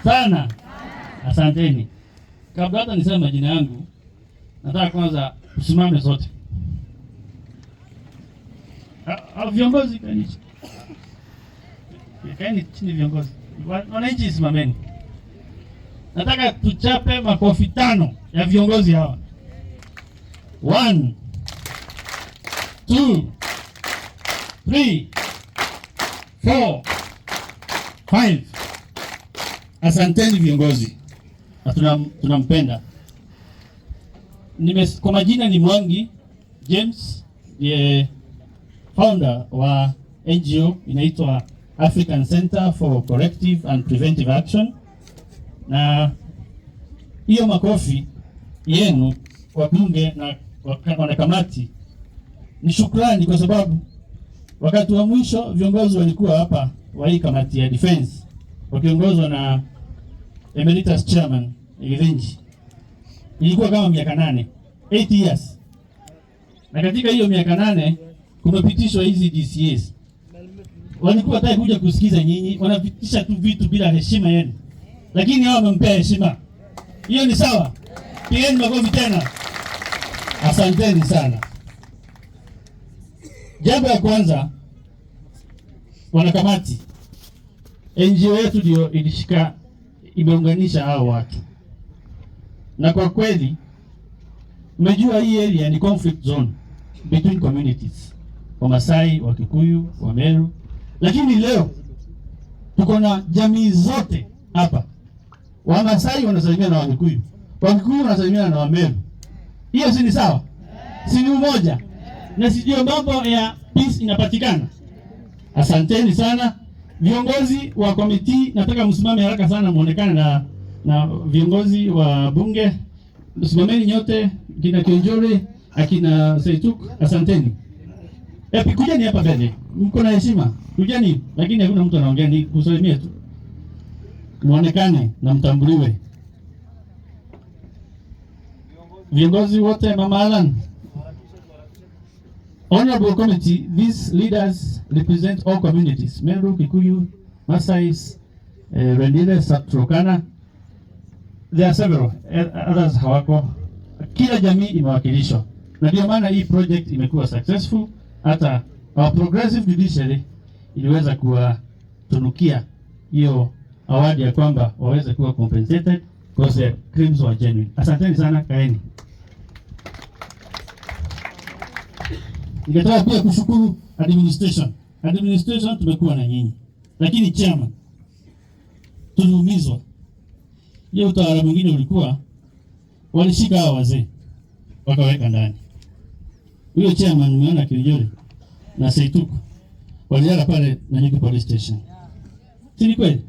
sana. Asanteni. Kabla hata niseme majina yangu, nataka kwanza tusimame zote. Viongozi kaeni chini, viongozi. Wananchi simameni. Nataka tuchape makofi 5 ya viongozi hawa. 1 2 3 4 5. Asanteni viongozi. Tunampenda. Kwa majina ni Mwangi James, ndiye founder wa NGO inaitwa African Center for Corrective and Preventive Action. Na hiyo makofi yenu wabunge na wanakamati ni shukrani, kwa sababu wakati wa mwisho viongozi walikuwa hapa wa hii kamati ya defense wakiongozwa na Emeritus Chairman Githinji. Ilikuwa kama miaka 8 years. Na katika hiyo miaka 8 kumepitishwa hizi DCAs. Walikuwa hataki kuja kusikiza nyinyi, wanapitisha tu vitu bila heshima yenu. Lakini hao wamempea heshima. Hiyo ni sawa. Pigeni makofi tena. Asanteni sana. Jambo la kwanza, wanakamati, NGO yetu ndio imeunganisha hao watu. Na kwa kweli umejua hii area ni conflict zone between communities. Wamasai, Wakikuyu, Wameru. Lakini leo tuko na jamii zote hapa. Wamasai wanasalimia na Wakikuyu, Wakikuyu wanasalimia na Wameru. Hiyo si ni sawa? Si ni umoja? Na sio mambo ya peace inapatikana. Asanteni sana viongozi wa komiti. Nataka msimame haraka sana muonekane na viongozi wa bunge. Msimameni nyote, kina Kionjore, akina Seituk. Asanteni. Kujeni hapa mbele. Mko na heshima. Kujeni, lakini hakuna mtu anaongea, ni kusalimia tu. Muonekane na mtambuliwe. Viongozi wote, Mama Alan. Honorable committee, these leaders represent all communities: Meru, Kikuyu, Masais, Rendile, Turkana. There are several others hawako. Kila jamii imewakilishwa. Na ndio maana hii project imekuwa successful. Hata our progressive judiciary iliweza kuwatunukia hiyo awadi ya kwamba waweze kuwa compensated because their crimes were genuine. Asanteni sana, kaeni. Ningetaka pia kushukuru administration. Administration tumekuwa na nyinyi. Lakini chairman, tuliumizwa. Hiyo utawala mwingine ulikuwa walishika hao wazee wakaweka ndani. Huyo chairman umeona Kinjori na Seituku waliala pale Nanyuki police station. Si ni kweli?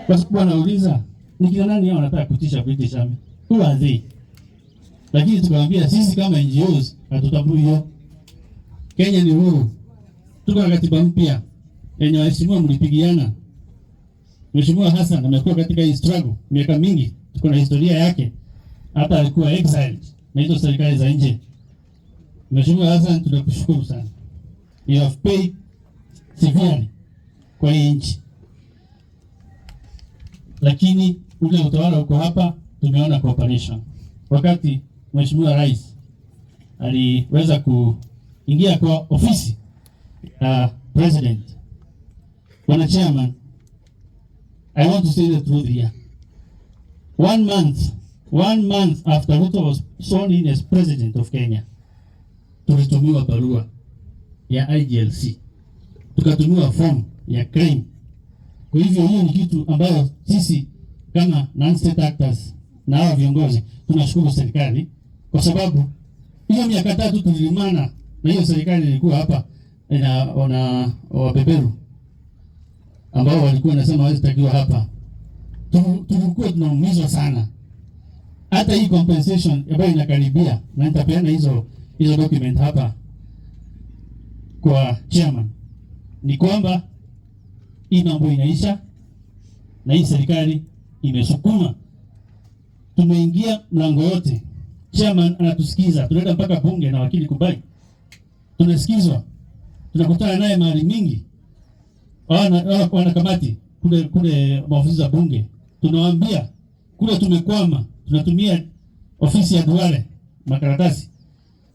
Kwa sababu wanauliza ni kina nani hao wanataka kutisha British Army? Who are they? Lakini tukamwambia sisi kama NGOs hatutambui hiyo. Kenya ni huru. Tuko na katiba mpya yenye waheshimiwa mlipigiana. Mheshimiwa Hassan amekuwa katika hii struggle miaka mingi. Tuko na historia yake. Hata alikuwa exiled na hizo serikali za nje. Mheshimiwa Hassan, tunakushukuru sana. You have paid severely kwa hii nchi. Lakini ule utawala uko hapa, tumeona cooperation. Wakati Mheshimiwa Rais aliweza kuingia kwa ofisi ya president, Bwana Chairman, I want to say the truth here. 1 month after Ruto was sworn in as president of Kenya, tulitumiwa barua ya IGLC, tukatumiwa form ya claim. Kwa hivyo hiyo ni kitu ambayo sisi kama non-state actors na hao viongozi tunashukuru serikali, kwa sababu hiyo miaka 3 tulilimana na hiyo serikali ilikuwa hapa na wabeberu ambao walikuwa nasema hawatakiwa hapa. Tulikuwa tunaumizwa sana. Hata hii compensation ambayo inakaribia, na nitapeana hizo document hapa kwa chairman, ni kwamba hii mambo inaisha na hii serikali imesukuma. Tumeingia mlango yote. Chairman anatusikiza, tunaenda mpaka bunge na wakili Kubai. Tunasikizwa. Tunakutana naye mahali mingi. Wana kamati kule maofisi za bunge. tunawaambia kule tumekwama, tunatumia ofisi ya Duale makaratasi,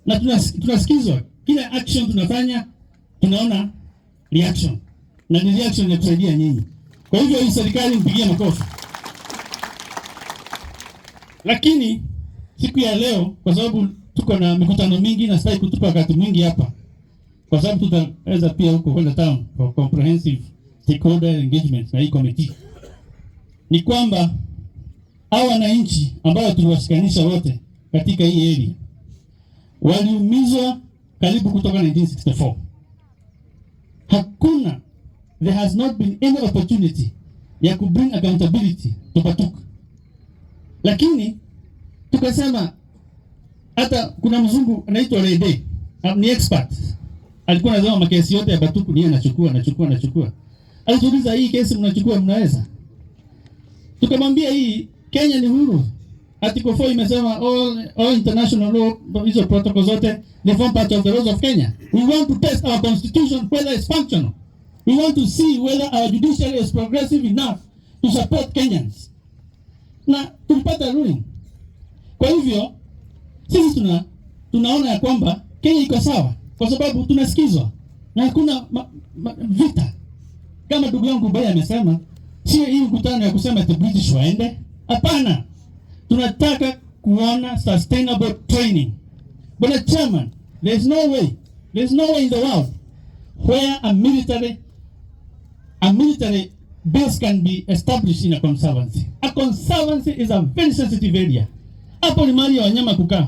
na tunasikizwa. Kila action tunafanya tunaona reaction, na ni reaction ya kusaidia nyinyi. Kwa hivyo hii serikali mpigie makofi. Lakini siku ya leo, kwa sababu tuko na mikutano mingi na sitaki kutupa wakati mwingi hapa, kwa sababu tutaweza pia huko kwenda town for comprehensive stakeholder engagement na hii committee, ni kwamba hao wananchi ambao tuliwashikanisha wote katika hii area waliumizwa karibu kutoka 1964. Hakuna, there has not been any opportunity ya ku bring accountability to Patuk. Lakini tukasema, hata kuna mzungu anaitwa Rede, ni expert, alikuwa anasema makesi yote ya Patuk ni anachukua. Alituuliza, hii kesi mnachukua mnaweza? Tukamwambia hii Kenya ni huru. Article 4 imesema all international law, hizo protocol zote they form part of the laws of Kenya. We want to test our constitution whether it's functional. We want to see whether our judiciary is progressive enough to support Kenyans. Na tulipata ruling. Kwa hivyo sisi tunaona ya kwamba Kenya iko sawa kwa sababu tunasikizwa na hakuna vita. Kama ndugu yangu Baya amesema, sio hii mkutano ya kusema the British waende. Hapana. Tunataka kuona sustainable training. But chairman, there's no way in the world where a military base can be established in a conservancy. A conservancy is a very sensitive area. Hapo ni mahali ya wanyama kukaa.